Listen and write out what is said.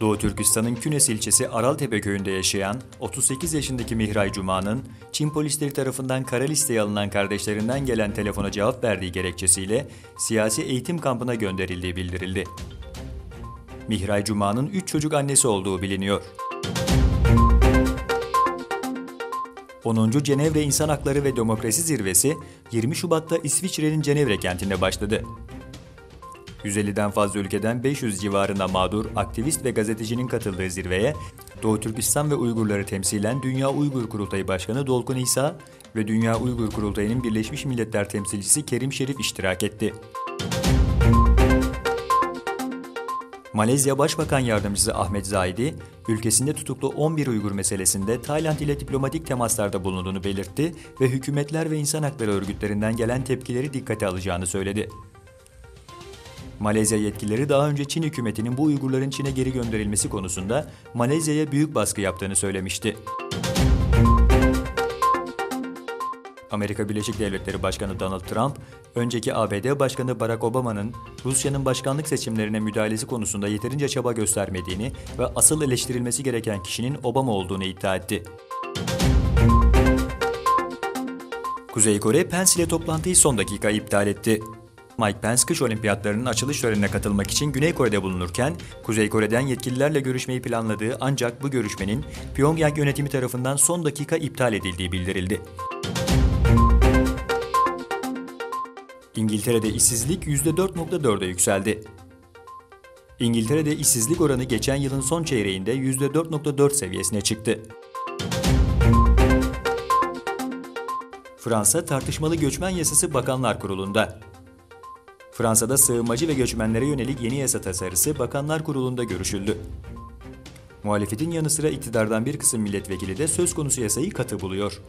Doğu Türkistan'ın Künes ilçesi Araltepe köyünde yaşayan 38 yaşındaki Mihray Cuma'nın Çin polisleri tarafından kara listeye alınan kardeşlerinden gelen telefona cevap verdiği gerekçesiyle siyasi eğitim kampına gönderildiği bildirildi. Mihray Cuma'nın 3 çocuk annesi olduğu biliniyor. 10. Cenevre İnsan Hakları ve Demokrasi Zirvesi 20 Şubat'ta İsviçre'nin Cenevre kentinde başladı. 150'den fazla ülkeden 500 civarında mağdur, aktivist ve gazetecinin katıldığı zirveye Doğu Türkistan ve Uygurları temsilen Dünya Uygur Kurultayı Başkanı Dolkun İsa ve Dünya Uygur Kurultayı'nın Birleşmiş Milletler temsilcisi Kerim Şerif iştirak etti. Malezya Başbakan Yardımcısı Ahmet Zahidi, ülkesinde tutuklu 11 Uygur meselesinde Tayland ile diplomatik temaslarda bulunduğunu belirtti ve hükümetler ve insan hakları örgütlerinden gelen tepkileri dikkate alacağını söyledi. Malezya yetkilileri daha önce Çin hükümetinin bu Uygurların Çin'e geri gönderilmesi konusunda Malezya'ya büyük baskı yaptığını söylemişti. Amerika Birleşik Devletleri Başkanı Donald Trump, önceki ABD Başkanı Barack Obama'nın Rusya'nın başkanlık seçimlerine müdahalesi konusunda yeterince çaba göstermediğini ve asıl eleştirilmesi gereken kişinin Obama olduğunu iddia etti. Kuzey Kore, Pence ile toplantıyı son dakika iptal etti. Mike Pence, kış olimpiyatlarının açılış törenine katılmak için Güney Kore'de bulunurken, Kuzey Kore'den yetkililerle görüşmeyi planladığı ancak bu görüşmenin Pyongyang yönetimi tarafından son dakika iptal edildiği bildirildi. İngiltere'de işsizlik %4.4'e yükseldi. İngiltere'de işsizlik oranı geçen yılın son çeyreğinde %4.4 seviyesine çıktı. Fransa tartışmalı göçmen yasası Bakanlar Kurulu'nda. Fransa'da sığınmacı ve göçmenlere yönelik yeni yasa tasarısı Bakanlar Kurulu'nda görüşüldü. Muhalefetin yanı sıra iktidardan bir kısım milletvekili de söz konusu yasayı katı buluyor.